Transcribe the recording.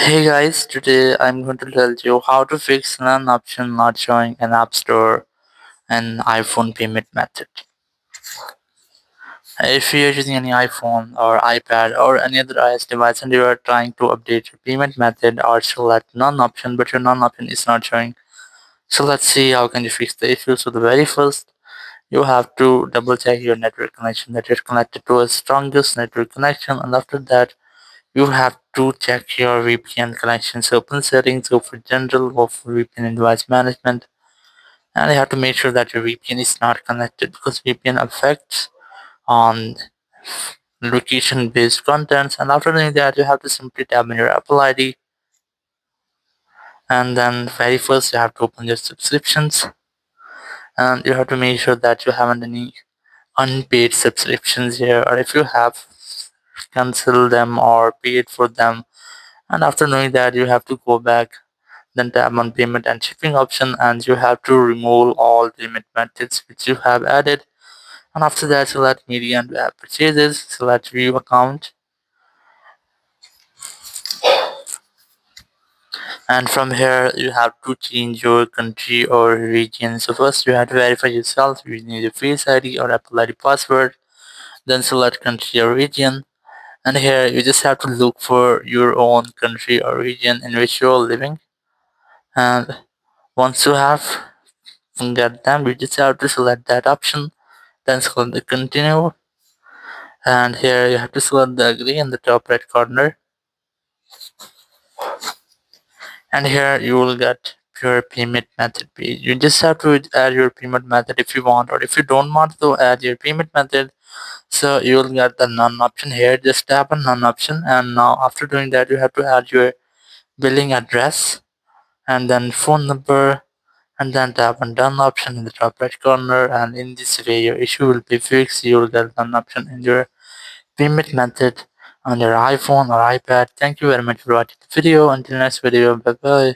Hey guys, today I'm going to tell you how to fix none option not showing in App Store and iPhone payment method. If you're using any iPhone or iPad or any other iOS device and you are trying to update your payment method or select none option but your none option is not showing. So let's see how can you fix the issue. So the very first you have to double check your network connection that you're connected to a strongest network connection, and after that you have to check your VPN connections. Open settings, go for general, go for VPN and device management, and you have to make sure that your VPN is not connected because VPN affects on location based contents. And after doing that, you have to simply tap on your Apple ID, and then very first you have to open your subscriptions, and you have to make sure that you haven't any unpaid subscriptions here, or if you have, cancel them or paid for them. And after knowing that, you have to go back, then tap on payment and shipping option, and you have to remove all payment methods which you have added. And after that, select media and app purchases, select view account, and from here you have to change your country or region. So first you have to verify yourself using your face ID or Apple ID password, then select country or region. And here you just have to look for your own country or region in which you're living. And once you have get them, you just have to select that option, then select the continue, and here you have to select the agree in the top right corner, and here you will get your payment method page. You just have to add your payment method if you want, or if you don't want to add your payment method, so you will get the none option here. Just tap on none option, and now after doing that you have to add your billing address and then phone number, and then tap on done option in the top right corner, and in this way your issue will be fixed. You will get done option in your payment method on your iPhone or iPad. Thank you very much for watching the video. Until next video, bye bye.